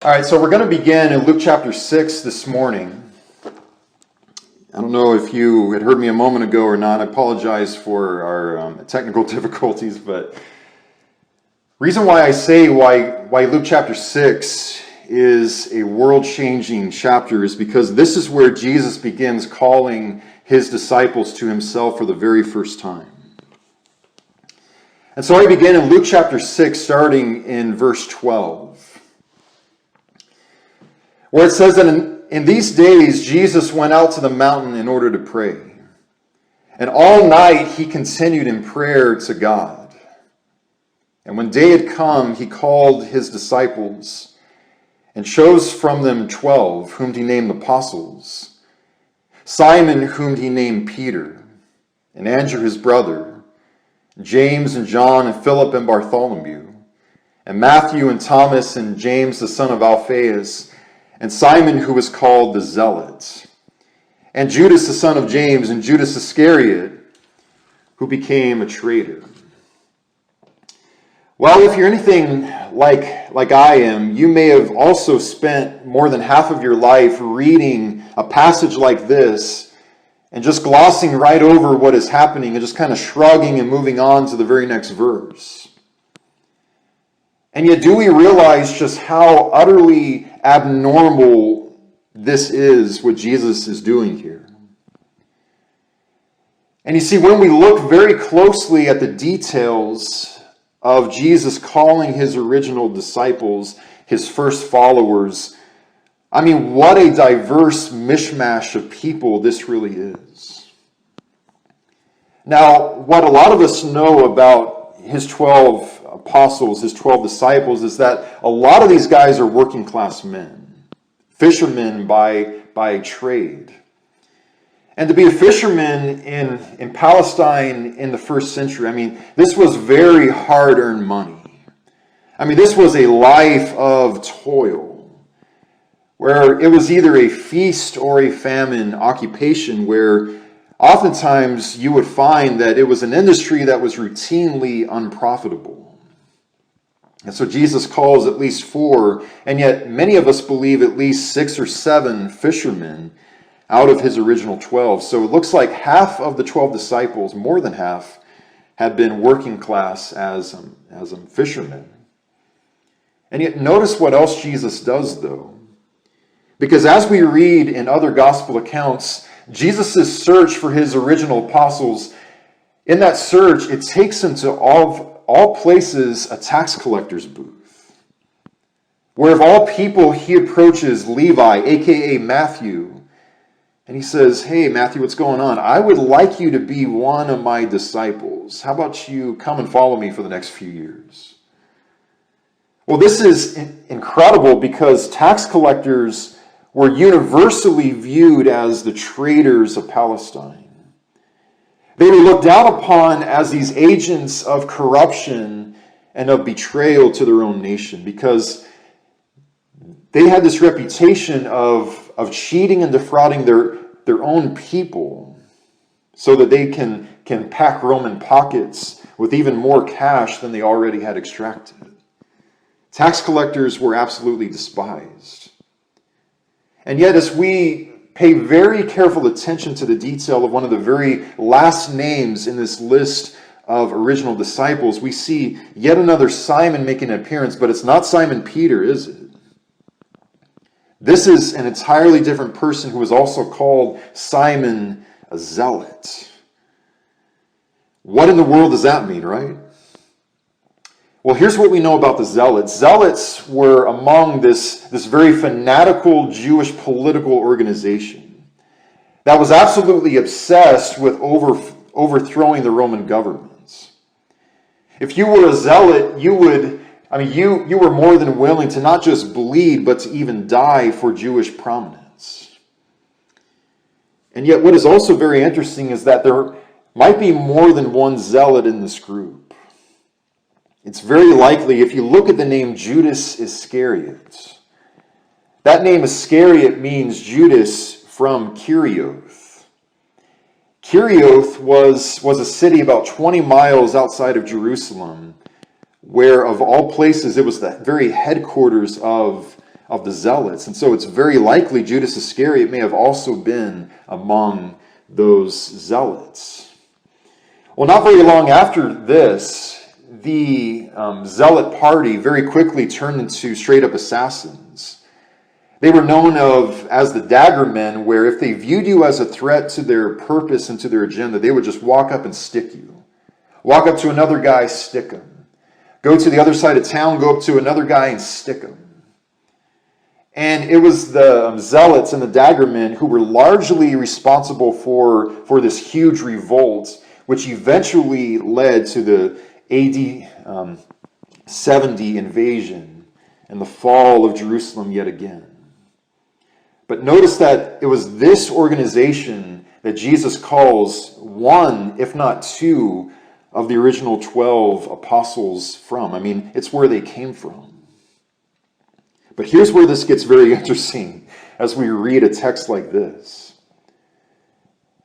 All right, so we're going to begin in Luke chapter 6 this morning. I don't know if you had heard me a moment ago or not. I apologize for our technical difficulties, but reason why I say why Luke chapter 6 is a world-changing chapter is because this is where Jesus begins calling his disciples to himself for the very first time. And so I begin in Luke chapter 6, starting in verse 12. Where it says that in these days, Jesus went out to the mountain in order to pray. And all night he continued in prayer to God. And when day had come, he called his disciples and chose from them 12, whom he named apostles. Simon, whom he named Peter, and Andrew his brother, James and John and Philip and Bartholomew, and Matthew and Thomas and James the son of Alphaeus, and Simon, who was called the Zealot, and Judas the son of James, and Judas Iscariot, who became a traitor. Well, if you're anything like I am, you may have also spent more than half of your life reading a passage like this and just glossing right over what is happening and just kind of shrugging and moving on to the very next verse. And yet, do we realize just how utterly abnormal this is, what Jesus is doing here? And you see, when we look very closely at the details of Jesus calling his original disciples, his first followers, I mean, what a diverse mishmash of people this really is. Now, what a lot of us know about his 12 apostles, his 12 disciples, is that a lot of these guys are working class men, fishermen by trade. And to be a fisherman in Palestine in the first century, I mean, this was very hard-earned money. I mean, this was a life of toil, where it was either a feast or a famine occupation, where oftentimes you would find that it was an industry that was routinely unprofitable. And so Jesus calls at least 4, and yet many of us believe at least 6 or 7 fishermen out of his original 12. So it looks like half of the 12 disciples, more than half, had been working class as fishermen. And yet notice what else Jesus does, though. Because as we read in other gospel accounts, Jesus' search for his original apostles, in that search, it takes him to all places a tax collector's booth, where of all people he approaches Levi, aka Matthew, and he says, "Hey Matthew, what's going on? I would like you to be one of my disciples. How about you come and follow me for the next few years?" Well, this is incredible because tax collectors were universally viewed as the traitors of Palestine. They were looked down upon as these agents of corruption and of betrayal to their own nation because they had this reputation of cheating and defrauding their own people so that they can pack Roman pockets with even more cash than they already had extracted. Tax collectors were absolutely despised. And yet, as we pay very careful attention to the detail of one of the very last names in this list of original disciples, we see yet another Simon making an appearance, but it's not Simon Peter, is it? This is an entirely different person who is also called Simon a Zealot. What in the world does that mean, right? Well, here's what we know about the Zealots. Zealots were among this very fanatical Jewish political organization that was absolutely obsessed with overthrowing the Roman governments. If you were a Zealot, you were more than willing to not just bleed, but to even die for Jewish prominence. And yet what is also very interesting is that there might be more than one Zealot in this group. It's very likely, if you look at the name Judas Iscariot, that name Iscariot means Judas from Kerioth. Kerioth was a city about 20 miles outside of Jerusalem, where of all places it was the very headquarters of of the zealots. And so it's very likely Judas Iscariot may have also been among those zealots. Well, not very long after this, the zealot party very quickly turned into straight-up assassins. They were known as the dagger men, where if they viewed you as a threat to their purpose and to their agenda, they would just walk up and stick you. Walk up to another guy, stick him. Go to the other side of town, go up to another guy and stick him. And it was the zealots and the dagger men who were largely responsible for this huge revolt, which eventually led to the AD 70 invasion and the fall of Jerusalem yet again. But notice that it was this organization that Jesus calls one, if not two, of the original 12 apostles from. I mean, it's where they came from. But here's where this gets very interesting as we read a text like this.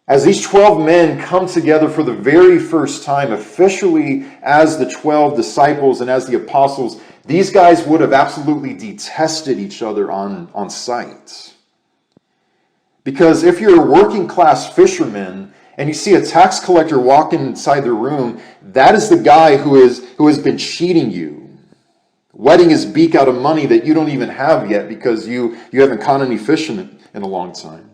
As these 12 men come together for the very first time, officially as the 12 disciples and as the apostles, these guys would have absolutely detested each other on sight. Because if you're a working class fisherman and you see a tax collector walking inside the room, that is the guy who has been cheating you, wetting his beak out of money that you don't even have yet because you haven't caught any fish in a long time.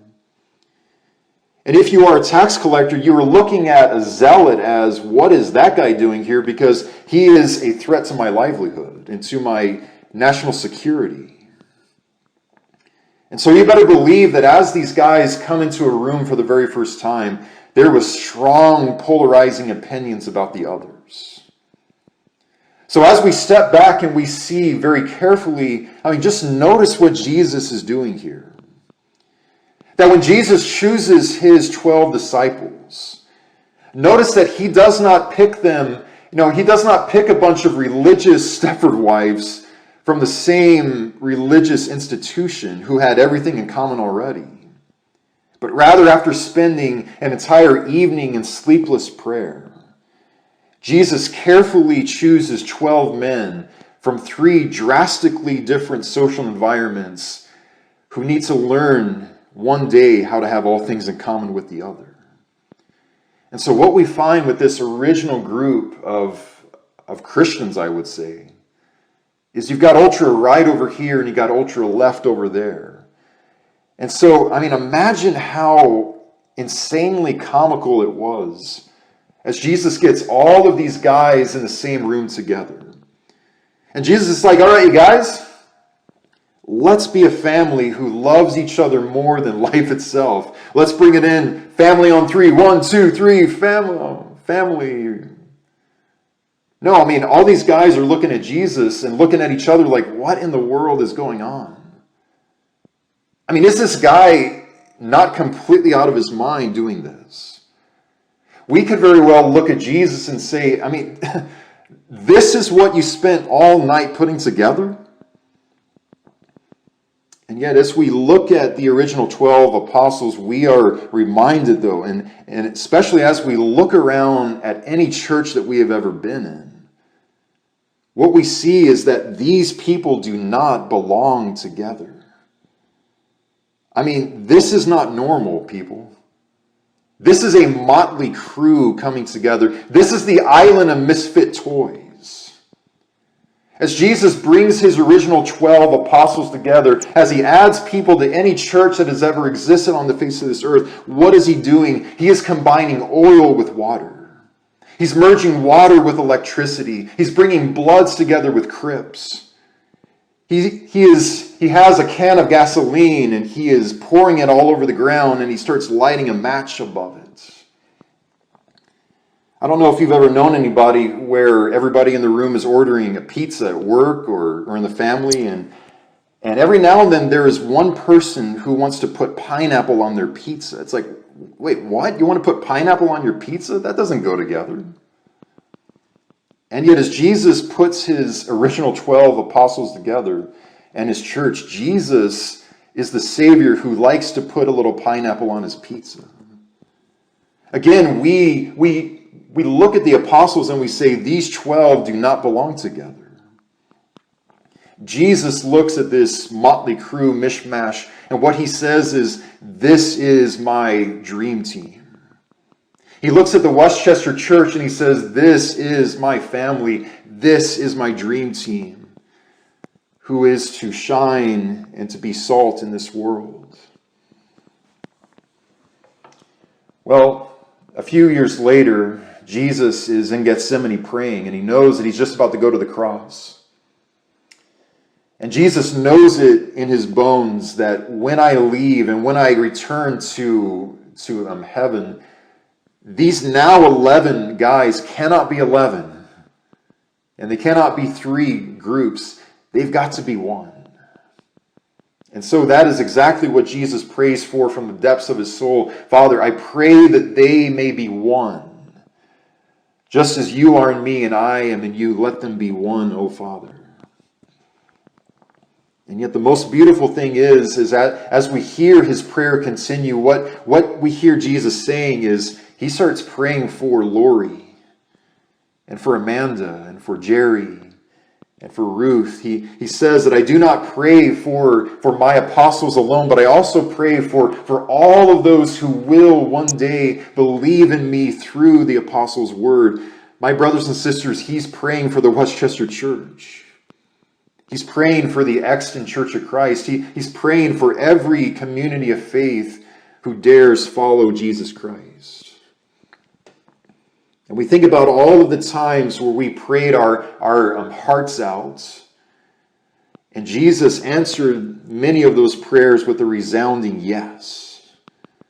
And if you are a tax collector, you are looking at a zealot as, what is that guy doing here? Because he is a threat to my livelihood and to my national security. And so you better believe that as these guys come into a room for the very first time, there was strong polarizing opinions about the others. So as we step back and we see very carefully, just notice what Jesus is doing here. That when Jesus chooses his 12 disciples, notice that he does not pick them, he does not pick a bunch of religious Stepford wives from the same religious institution who had everything in common already. But rather, after spending an entire evening in sleepless prayer, Jesus carefully chooses 12 men from 3 drastically different social environments who need to learn one day how to have all things in common with the other. And so what we find with this original group of Christians, I would say, is you've got ultra right over here and you got ultra left over there. And so, imagine how insanely comical it was as Jesus gets all of these guys in the same room together. And Jesus is like, all right, you guys, let's be a family who loves each other more than life itself. Let's bring it in. Family on 3. 1, 2, 3. Family. No, all these guys are looking at Jesus and looking at each other like, what in the world is going on? Is this guy not completely out of his mind doing this? We could very well look at Jesus and say, this is what you spent all night putting together? And yet, as we look at the original 12 apostles, we are reminded, though, and especially as we look around at any church that we have ever been in, what we see is that these people do not belong together. This is not normal, people. This is a motley crew coming together. This is the island of misfit toys. As Jesus brings his original 12 apostles together, as he adds people to any church that has ever existed on the face of this earth, what is he doing? He is combining oil with water. He's merging water with electricity. He's bringing bloods together with crypts. He has a can of gasoline and he is pouring it all over the ground and he starts lighting a match above it. I don't know if you've ever known anybody where everybody in the room is ordering a pizza at work or in the family, and every now and then there is one person who wants to put pineapple on their pizza. It's like, wait, what? You want to put pineapple on your pizza? That doesn't go together. And yet as Jesus puts his original 12 apostles together and his church, Jesus is the Savior who likes to put a little pineapple on his pizza. Again, we look at the apostles and we say these 12 do not belong together. Jesus looks at this motley crew mishmash, and what he says is, this is my dream team. He looks at the Westchester Church and he says, this is my family. This is my dream team, who is to shine and to be salt in this world. Well, a few years later, Jesus is in Gethsemane praying, and he knows that he's just about to go to the cross. And Jesus knows it in his bones that when I leave and when I return to heaven, these now 11 guys cannot be 11. And they cannot be 3 groups. They've got to be one. And so that is exactly what Jesus prays for from the depths of his soul. Father, I pray that they may be one. Just as you are in me and I am in you, let them be one, O Father. And yet the most beautiful thing is that as we hear his prayer continue, what we hear Jesus saying is, he starts praying for Lori, and for Amanda, and for Jerry, and for Ruth. He says that I do not pray for my apostles alone, but I also pray for all of those who will one day believe in me through the apostles' word. My brothers and sisters, he's praying for the Westchester Church. He's praying for the Exton Church of Christ. He's praying for every community of faith who dares follow Jesus Christ. And we think about all of the times where we prayed our hearts out. And Jesus answered many of those prayers with a resounding yes.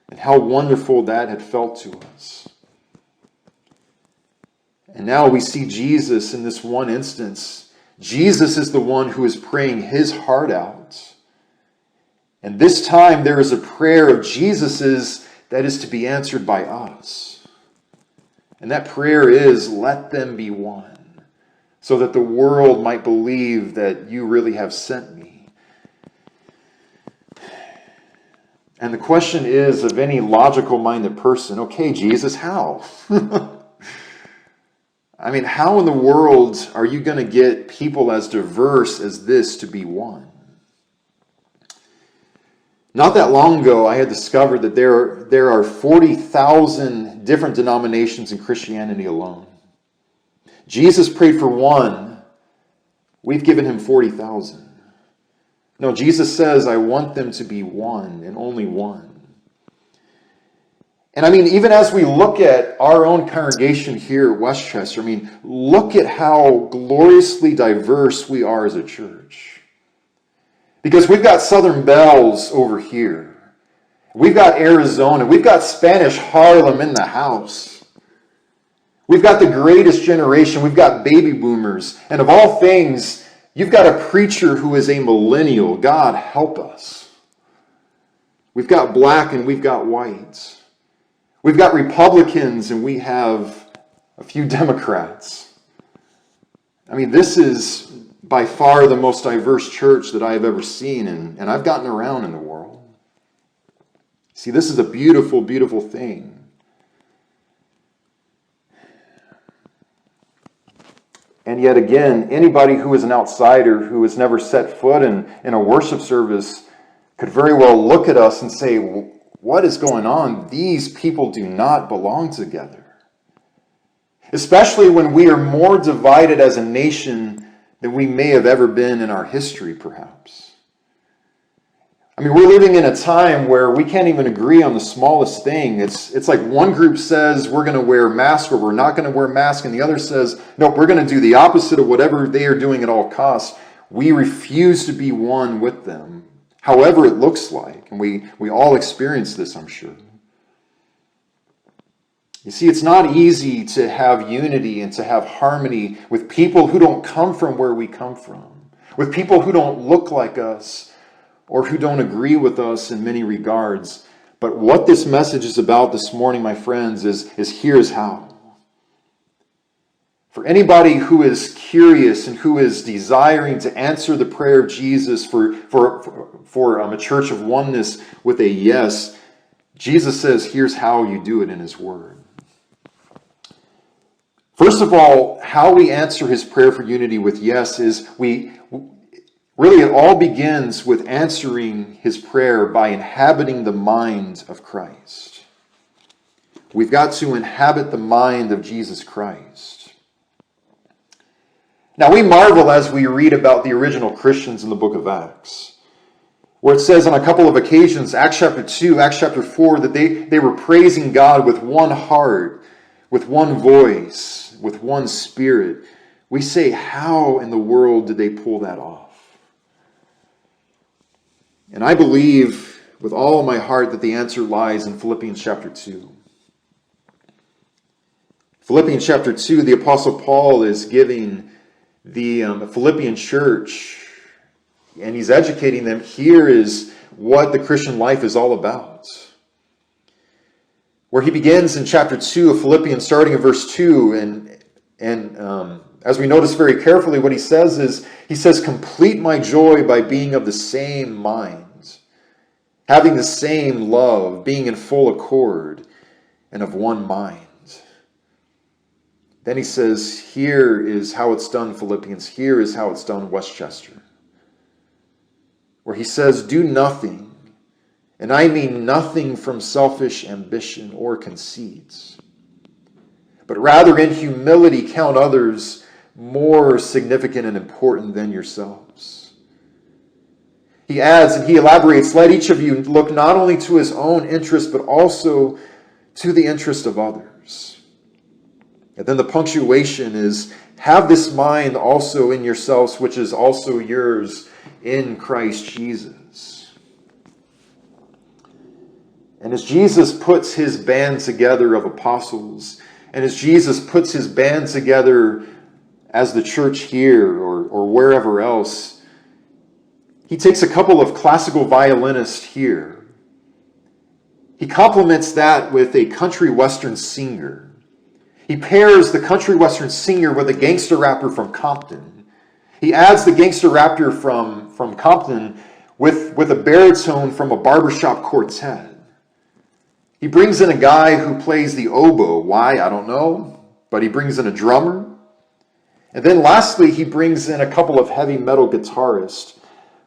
And how wonderful that had felt to us. And now we see Jesus in this one instance. Jesus is the one who is praying his heart out. And this time there is a prayer of Jesus's that is to be answered by us. And that prayer is, let them be one, so that the world might believe that you really have sent me. And the question is of any logical-minded person, okay, Jesus, how? I mean, how in the world are you going to get people as diverse as this to be one? Not that long ago, I had discovered that there are 40,000 different denominations in Christianity alone. Jesus prayed for one. We've given him 40,000. No, Jesus says, I want them to be one and only one. And I mean, even as we look at our own congregation here at Westchester, I mean, look at how gloriously diverse we are as a church. Because we've got Southern Bells over here. We've got Arizona. We've got Spanish Harlem in the house. We've got the greatest generation. We've got baby boomers. And of all things, you've got a preacher who is a millennial. God help us. We've got black and we've got whites. We've got Republicans and we have a few Democrats. I mean, this is by far the most diverse church that I have ever seen, and I've gotten around in the world. See, this is a beautiful, beautiful thing. And yet again, anybody who is an outsider, who has never set foot in a worship service, could very well look at us and say, what is going on? These people do not belong together. Especially when we are more divided as a nation than we may have ever been in our history, perhaps. I mean, we're living in a time where we can't even agree on the smallest thing. It's like one group says we're going to wear masks or we're not going to wear masks, and the other says, no, we're going to do the opposite of whatever they are doing at all costs. We refuse to be one with them, however it looks like. And we all experience this, I'm sure. You see, it's not easy to have unity and to have harmony with people who don't come from where we come from, with people who don't look like us or who don't agree with us in many regards. But what this message is about this morning, my friends, is here's how. For anybody who is curious and who is desiring to answer the prayer of Jesus for a church of oneness with a yes, Jesus says, here's how you do it in his word. First of all, how we answer his prayer for unity with yes is Really, it all begins with answering his prayer by inhabiting the mind of Christ. We've got to inhabit the mind of Jesus Christ. Now, we marvel as we read about the original Christians in the book of Acts, where it says on a couple of occasions, Acts chapter 2, Acts chapter 4, that they were praising God with one heart, with one voice, with one spirit. We say, how in the world did they pull that off? And I believe with all of my heart that the answer lies in Philippians chapter 2. Philippians chapter 2, the Apostle Paul is giving the Philippian church, and he's educating them. Here is what the Christian life is all about. Where he begins in chapter 2 of Philippians, starting in verse 2, and as we notice very carefully, what he says is, he says, complete my joy by being of the same mind, having the same love, being in full accord, and of one mind. Then he says, here is how it's done, Philippians. Here is how it's done, Westchester. Where he says, do nothing, and I mean nothing from selfish ambition or conceits, but rather in humility count others more significant and important than yourselves. He adds and he elaborates, let each of you look not only to his own interest, but also to the interest of others. And then the punctuation is, have this mind also in yourselves, which is also yours in Christ Jesus. And as Jesus puts his band together of apostles, and as Jesus puts his band together as the church here or wherever else, he takes a couple of classical violinists here. He complements that with a country western singer. He pairs the country western singer with a gangster rapper from Compton. He adds the gangster rapper from Compton with a baritone from a barbershop quartet. He brings in a guy who plays the oboe. Why? I don't know. But he brings in a drummer. And then lastly, he brings in a couple of heavy metal guitarists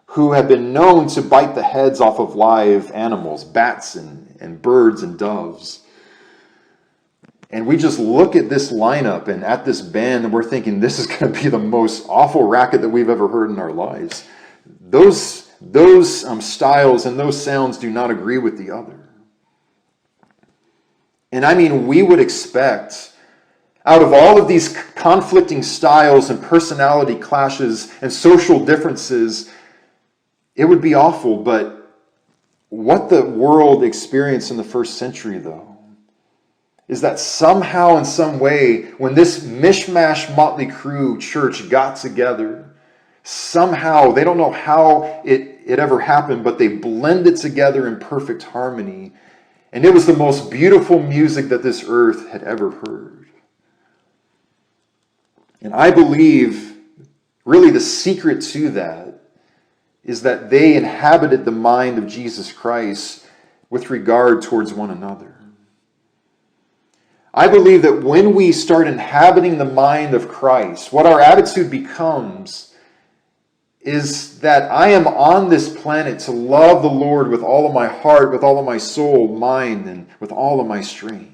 who have been known to bite the heads off of live animals, bats and birds and doves. And we just look at this lineup and at this band and we're thinking this is going to be the most awful racket that we've ever heard in our lives. Those styles and those sounds do not agree with the other. And I mean, we would expect, out of all of these conflicting styles and personality clashes and social differences, it would be awful. But what the world experienced in the first century, though, is that somehow in some way, when this mishmash Mötley Crüe church got together, somehow, they don't know how it ever happened, but they blended together in perfect harmony. And it was the most beautiful music that this earth had ever heard. And I believe, really the secret to that is that they inhabited the mind of Jesus Christ with regard towards one another. I believe that when we start inhabiting the mind of Christ, what our attitude becomes is that I am on this planet to love the Lord with all of my heart, with all of my soul, mind, and with all of my strength.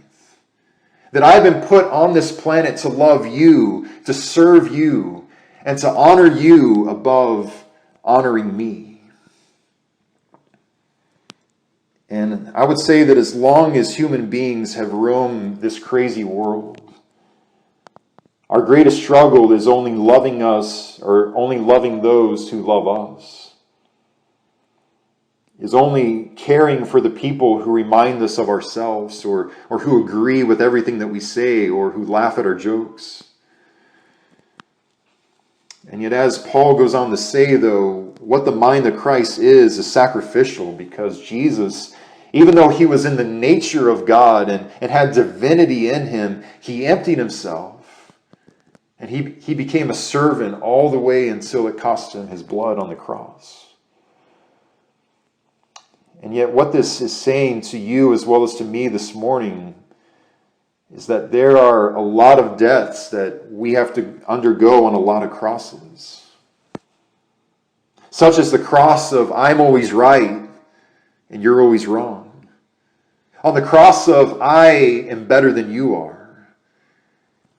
That I've been put on this planet to love you, to serve you, and to honor you above honoring me. And I would say that as long as human beings have roamed this crazy world, our greatest struggle is only loving us, or only loving those who love us. Is only caring for the people who remind us of ourselves, or who agree with everything that we say, or who laugh at our jokes. And yet, as Paul goes on to say, though, what the mind of Christ is sacrificial, because Jesus, even though he was in the nature of God and had divinity in him, he emptied himself. And he became a servant all the way until it cost him his blood on the cross. And yet what this is saying to you as well as to me this morning is that there are a lot of deaths that we have to undergo on a lot of crosses. such as the cross of I'm always right and you're always wrong. On the cross of I am better than you are.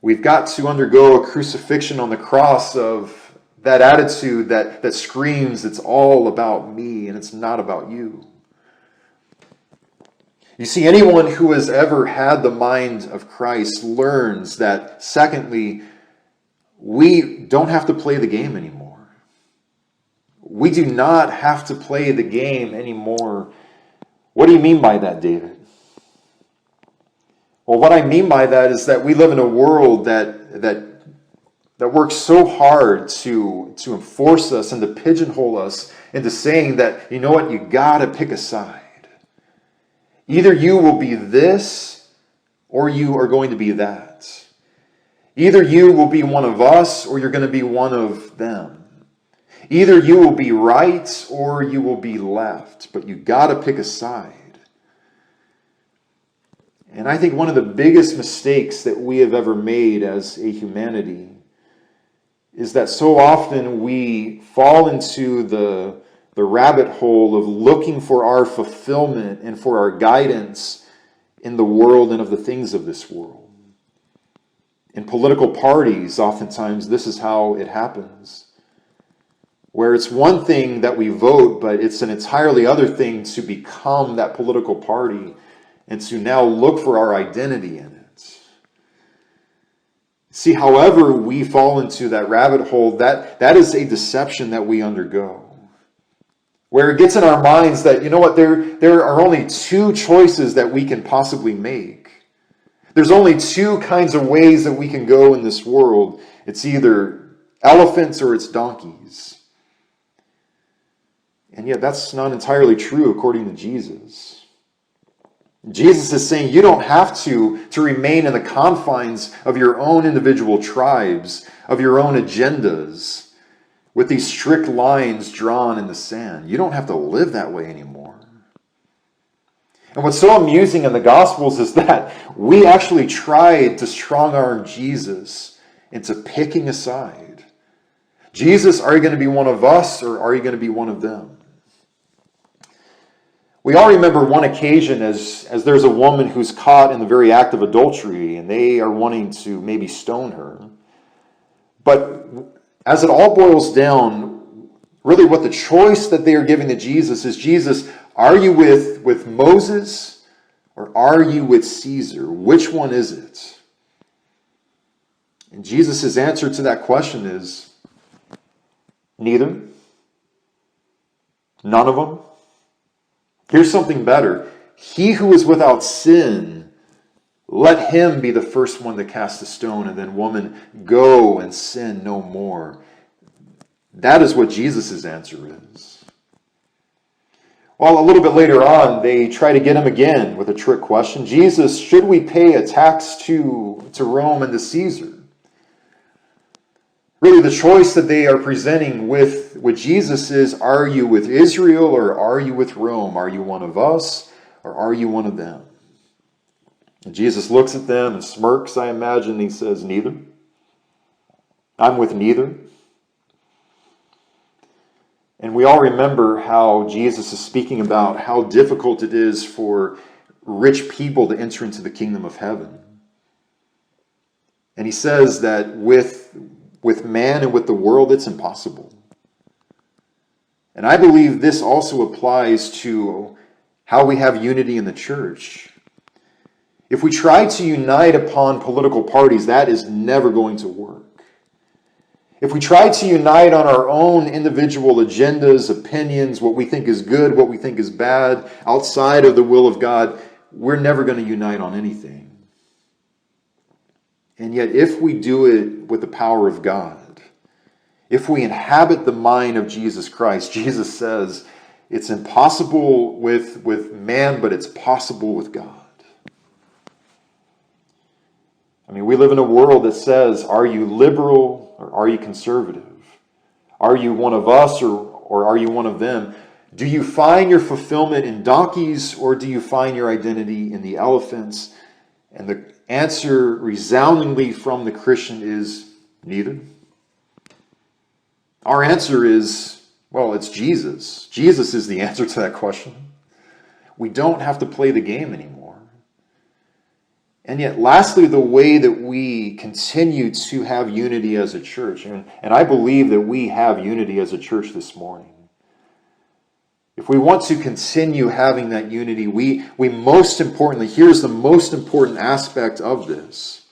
We've got to undergo a crucifixion on the cross of that attitude that screams it's all about me and it's not about you. You see, anyone who has ever had the mind of Christ learns that, secondly, we don't have to play the game anymore. We do not have to play the game anymore. What do you mean by that, David? Well, what I mean by that is that we live in a world that works so hard to enforce us and to pigeonhole us into saying that, you know what, you got to pick a side. Either you will be this or you are going to be that. Either you will be one of us or you're going to be one of them. Either you will be right or you will be left, but you got to pick a side. And I think one of the biggest mistakes that we have ever made as a humanity is that so often we fall into the rabbit hole of looking for our fulfillment and for our guidance in the world and of the things of this world. In political parties, oftentimes this is how it happens. Where it's one thing that we vote, but it's an entirely other thing to become that political party and to now look for our identity in it. See, however we fall into that rabbit hole, that is a deception that we undergo. Where it gets in our minds that, you know what, there are only two choices that we can possibly make. There's only two kinds of ways that we can go in this world. It's either elephants or it's donkeys. And yet that's not entirely true according to Jesus. Jesus is saying you don't have to remain in the confines of your own individual tribes, of your own agendas, with these strict lines drawn in the sand. You don't have to live that way anymore. And what's so amusing in the Gospels is that we actually tried to strong-arm Jesus into picking a side. Jesus, are you going to be one of us or are you going to be one of them? We all remember one occasion as there's a woman who's caught in the very act of adultery and they are wanting to maybe stone her. But as it all boils down, really what the choice that they are giving to Jesus is, Jesus, are you with Moses or are you with Caesar? Which one is it? And Jesus' answer to that question is, neither. None of them. Here's something better. He who is without sin, let him be the first one to cast a stone, and then, woman, go and sin no more. That is what Jesus' answer is. Well, a little bit later on, they try to get him again with a trick question. Jesus, should we pay a tax to Rome and to Caesar? Really, the choice that they are presenting with Jesus is, are you with Israel or are you with Rome? Are you one of us or are you one of them? And Jesus looks at them and smirks, I imagine. He says, neither. I'm with neither. And we all remember how Jesus is speaking about how difficult it is for rich people to enter into the kingdom of heaven. And he says that with man and with the world, it's impossible. And I believe this also applies to how we have unity in the church. If we try to unite upon political parties, that is never going to work. If we try to unite on our own individual agendas, opinions, what we think is good, what we think is bad, outside of the will of God, we're never going to unite on anything. And yet, if we do it with the power of God, if we inhabit the mind of Jesus Christ, Jesus says it's impossible with man, but it's possible with God. I mean, we live in a world that says, are you liberal or are you conservative? Are you one of us or are you one of them? Do you find your fulfillment in donkeys or do you find your identity in the elephants? And the answer resoundingly from the Christian is neither. Our answer is Well, it's Jesus. Jesus is the answer to that question. We don't have to play the game anymore. And yet, lastly, the way that we continue to have unity as a church, and I believe that we have unity as a church this morning. If we want to continue having that unity, we most importantly, here's the most important aspect of this,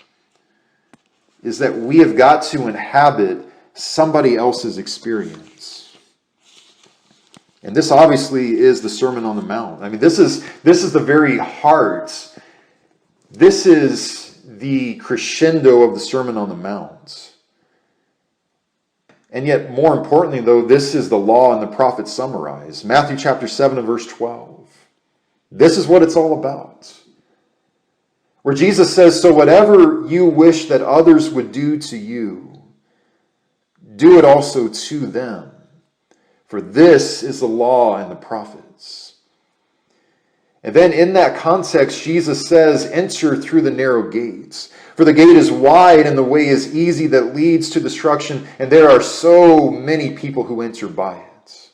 is that we have got to inhabit somebody else's experience. And this obviously is the Sermon on the Mount. I mean, this is the very heart. This is the crescendo of the Sermon on the Mount. And yet, more importantly, though, this is the law and the prophets summarized. Matthew chapter 7 and verse 12. This is what it's all about. Where Jesus says, so whatever you wish that others would do to you, do it also to them. For this is the law and the prophets. And then in that context, Jesus says, enter through the narrow gates. For the gate is wide and the way is easy that leads to destruction, and there are so many people who enter by it.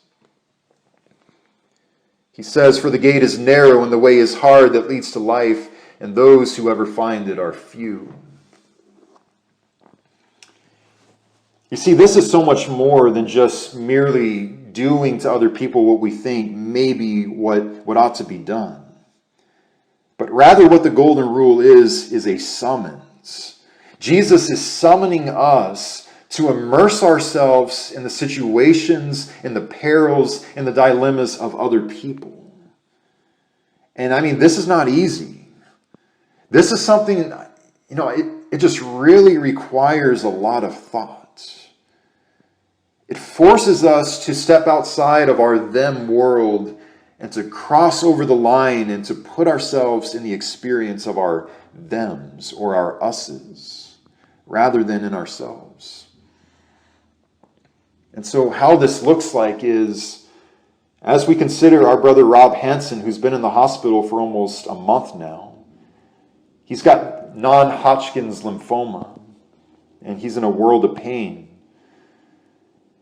He says, for the gate is narrow and the way is hard that leads to life, and those who ever find it are few. You see, this is so much more than just merely doing to other people what we think may be what ought to be done. But rather what the golden rule is a summons. Jesus is summoning us to immerse ourselves in the situations, in the perils, in the dilemmas of other people. And I mean, this is not easy. This is something, it just really requires a lot of thought. It forces us to step outside of our them world and to cross over the line and to put ourselves in the experience of our thems or our us's rather than in ourselves. And so how this looks like is, as we consider our brother Rob Hansen, who's been in the hospital for almost a month now, he's got non-Hodgkin's lymphoma and he's in a world of pain.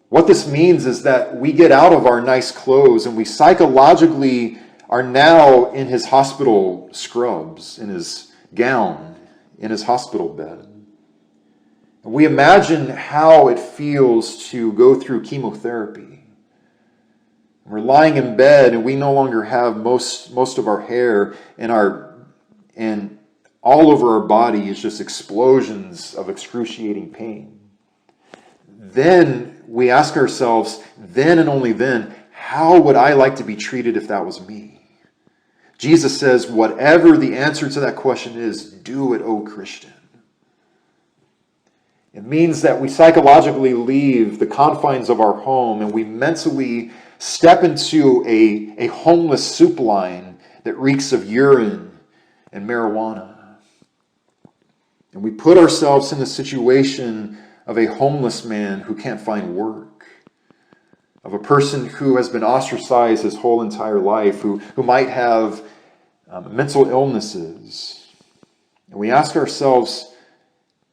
What this means is that we get out of our nice clothes and we psychologically are now in his hospital scrubs, in his gown, in his hospital bed. And we imagine how it feels to go through chemotherapy. We're lying in bed and we no longer have most of our hair, and all over our body is just explosions of excruciating pain. Then we ask ourselves, then and only then, how would I like to be treated if that was me? Jesus says, whatever the answer to that question is, do it, O Christian. It means that we psychologically leave the confines of our home and we mentally step into a homeless soup line that reeks of urine and marijuana. And we put ourselves in the situation of a homeless man who can't find work, of a person who has been ostracized his whole entire life, who might have mental illnesses. And we ask ourselves,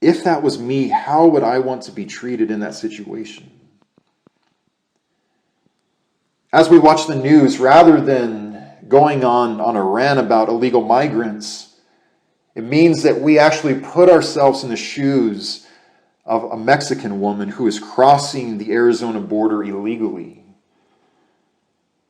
if that was me, how would I want to be treated in that situation? As we watch the news, rather than going on a rant about illegal migrants, it means that we actually put ourselves in the shoes of a Mexican woman who is crossing the Arizona border illegally.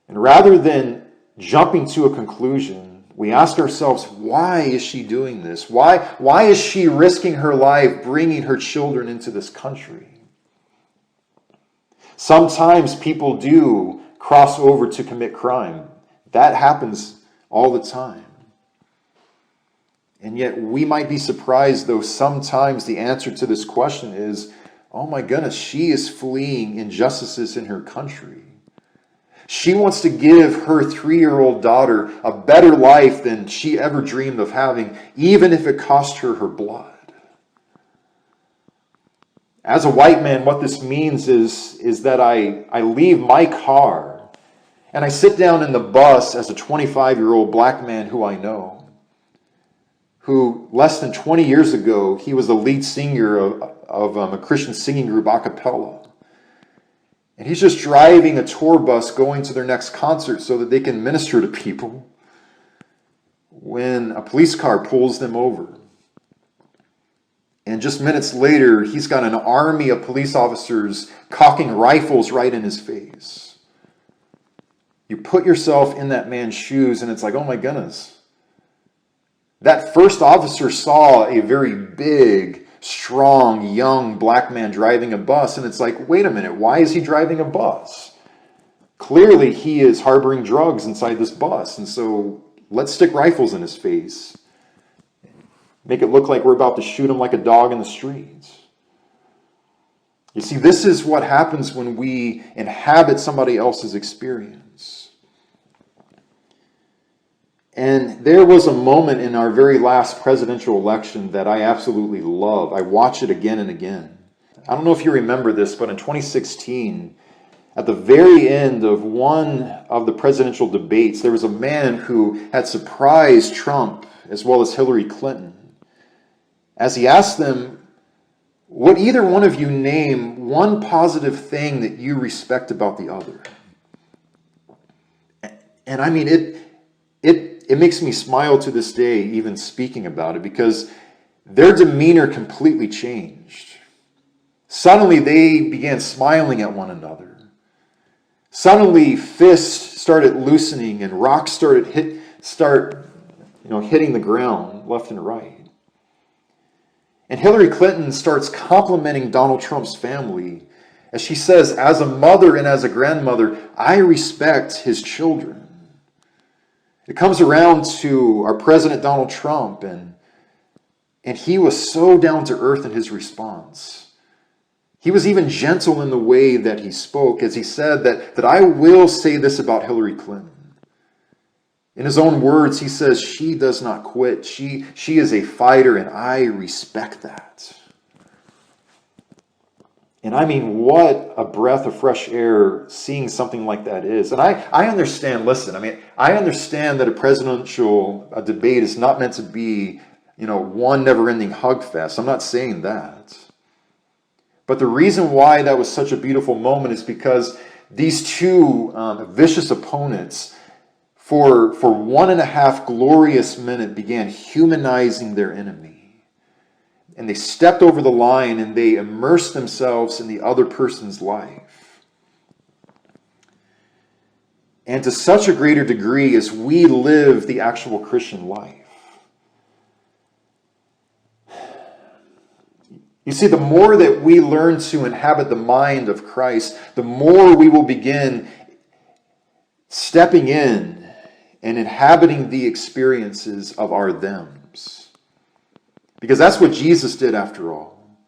And rather than jumping to a conclusion, we ask ourselves, why is she doing this? Why is she risking her life bringing her children into this country? Sometimes people do cross over to commit crime. That happens all the time. And yet we might be surprised, though sometimes the answer to this question is, oh my goodness, she is fleeing injustices in her country. She wants to give her 3-year-old daughter a better life than she ever dreamed of having, even if it cost her her blood. As a white man, what this means is that I leave my car and I sit down in the bus as a 25-year-old black man who I know, who less than 20 years ago, he was the lead singer of a Christian singing group a cappella. And he's just driving a tour bus going to their next concert so that they can minister to people when a police car pulls them over. And just minutes later, he's got an army of police officers cocking rifles right in his face. You put yourself in that man's shoes and it's like, oh my goodness. That first officer saw a very big, strong, young black man driving a bus, and it's like, wait a minute, why is he driving a bus? Clearly he is harboring drugs inside this bus, and so let's stick rifles in his face. Make it look like we're about to shoot him like a dog in the streets. You see, this is what happens when we inhabit somebody else's experience. And there was a moment in our very last presidential election that I absolutely love. I watch it again and again. I don't know if you remember this, but in 2016, at the very end of one of the presidential debates, there was a man who had surprised Trump as well as Hillary Clinton, as he asked them, would either one of you name one positive thing that you respect about the other? And I mean, it makes me smile to this day, even speaking about it, because their demeanor completely changed. Suddenly they began smiling at one another. Suddenly fists started loosening and rocks started hitting the ground left and right. And Hillary Clinton starts complimenting Donald Trump's family as she says, as a mother and as a grandmother, I respect his children. It comes around to our President Donald Trump, and he was so down to earth in his response. He was even gentle in the way that he spoke as he said that I will say this about Hillary Clinton. In his own words, he says, she does not quit. She is a fighter, and I respect that. And I mean, what a breath of fresh air seeing something like that is. And I understand, listen, I understand that a presidential debate is not meant to be, one never-ending hug fest. I'm not saying that. But the reason why that was such a beautiful moment is because these two vicious opponents, for 1.5 glorious minutes, began humanizing their enemy. And they stepped over the line and they immersed themselves in the other person's life. And to such a greater degree as we live the actual Christian life. You see, the more that we learn to inhabit the mind of Christ, the more we will begin stepping in and inhabiting the experiences of our thems. Because that's what Jesus did after all.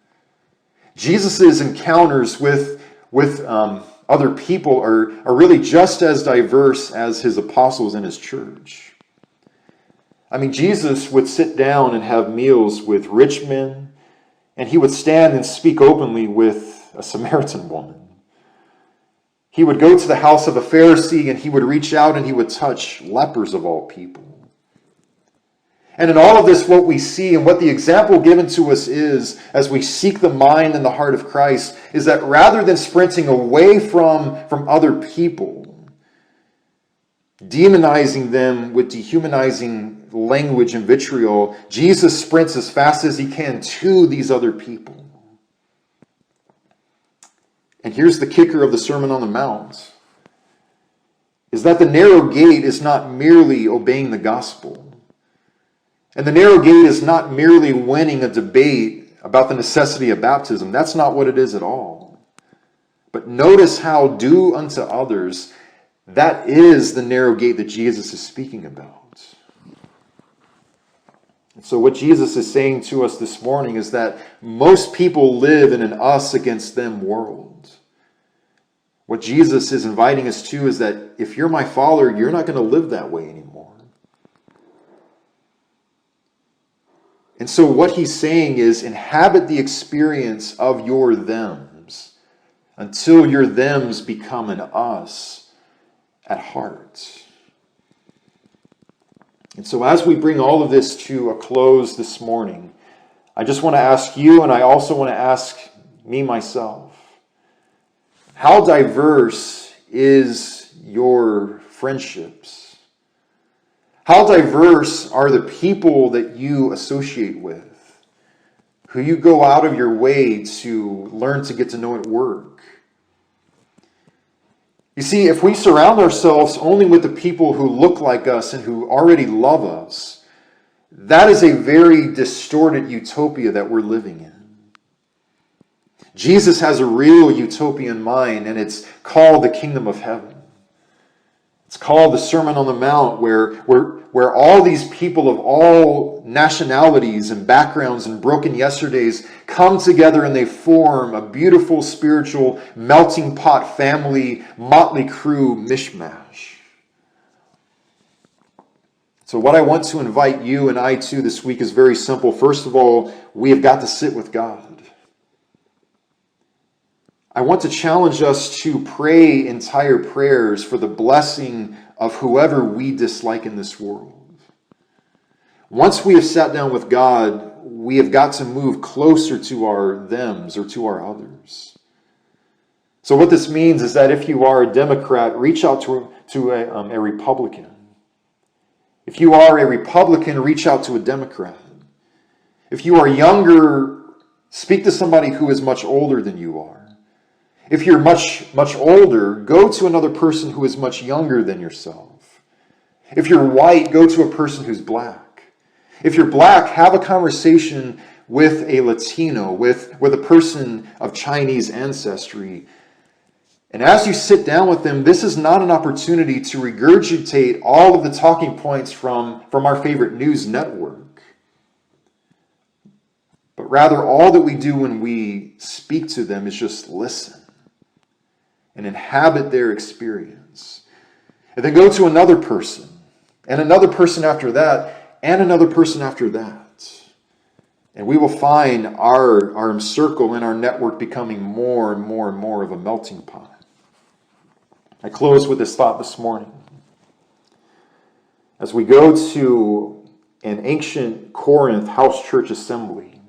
Jesus' encounters with other people are really just as diverse as his apostles and his church. I mean, Jesus would sit down and have meals with rich men, and he would stand and speak openly with a Samaritan woman. He would go to the house of a Pharisee and he would reach out and he would touch lepers of all people. And in all of this, what we see and what the example given to us is, as we seek the mind and the heart of Christ, is that rather than sprinting away from other people, demonizing them with dehumanizing language and vitriol, Jesus sprints as fast as he can to these other people. And here's the kicker of the Sermon on the Mount, is that the narrow gate is not merely obeying the gospel. And the narrow gate is not merely winning a debate about the necessity of baptism. That's not what it is at all. But notice how do unto others, that is the narrow gate that Jesus is speaking about. And so what Jesus is saying to us this morning is that most people live in an us against them world. What Jesus is inviting us to is that if you're my follower, you're not going to live that way anymore. And so what he's saying is inhabit the experience of your thems until your thems become an us at heart. And so as we bring all of this to a close this morning, I just want to ask you, and I also want to ask me myself, How diverse is your friendships? How diverse are the people that you associate with, who you go out of your way to learn to get to know at work? You see, if we surround ourselves only with the people who look like us and who already love us, that is a very distorted utopia that we're living in. Jesus has a real utopia in mind, and it's called the kingdom of heaven. It's called the Sermon on the Mount, where all these people of all nationalities and backgrounds and broken yesterdays come together and they form a beautiful spiritual melting pot family, Mötley Crüe mishmash. So what I want to invite you and I to this week is very simple. First of all, we have got to sit with God. I want to challenge us to pray entire prayers for the blessing of whoever we dislike in this world. Once we have sat down with God, we have got to move closer to our thems or to our others. So what this means is that if you are a Democrat, reach out to a Republican. If you are a Republican, reach out to a Democrat. If you are younger, speak to somebody who is much older than you are. If you're much older, go to another person who is much younger than yourself. If you're white, go to a person who's black. If you're black, have a conversation with a Latino, with a person of Chinese ancestry. And as you sit down with them, this is not an opportunity to regurgitate all of the talking points from our favorite news network. But rather, all that we do when we speak to them is just listen and inhabit their experience. And then go to another person, and another person after that, and another person after that. And we will find our circle and our network becoming more and more and more of a melting pot. I close with this thought this morning. As we go to an ancient Corinth house church assembly,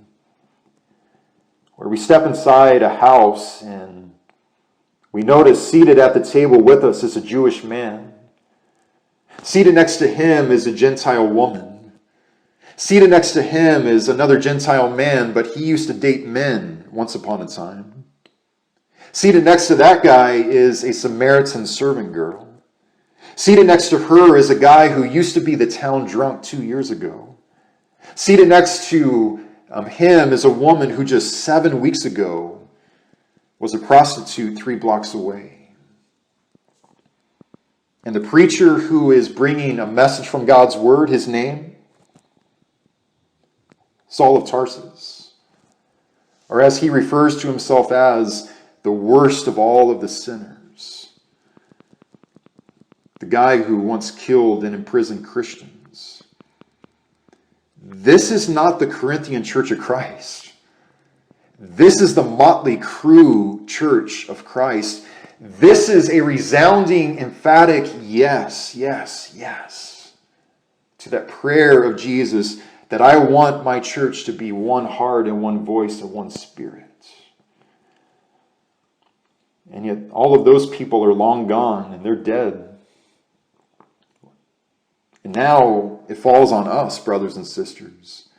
where we step inside a house and we notice seated at the table with us is a Jewish man. Seated next to him is a Gentile woman. Seated next to him is another Gentile man, but he used to date men once upon a time. Seated next to that guy is a Samaritan servant girl. Seated next to her is a guy who used to be the town drunk 2 years ago. Seated next to him is a woman who just 7 weeks ago was a prostitute 3 blocks away. And the preacher who is bringing a message from God's word, his name, Saul of Tarsus, or as he refers to himself as the worst of all of the sinners, the guy who once killed and imprisoned Christians. This is not the Corinthian Church of Christ. This is the Mötley Crüe Church of Christ. This is a resounding, emphatic yes, yes, yes to that prayer of Jesus that I want my church to be one heart and one voice and one spirit. And yet all of those people are long gone and they're dead. And now it falls on us, brothers and sisters.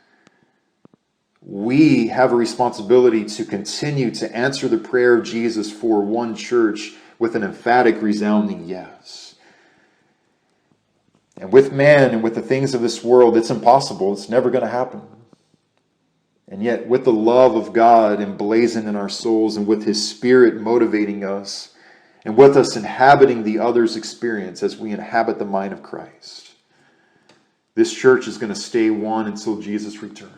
We have a responsibility to continue to answer the prayer of Jesus for one church with an emphatic, resounding yes. And with man and with the things of this world, it's impossible. It's never going to happen. And yet, with the love of God emblazoned in our souls and with His Spirit motivating us and with us inhabiting the other's experience as we inhabit the mind of Christ, this church is going to stay one until Jesus returns.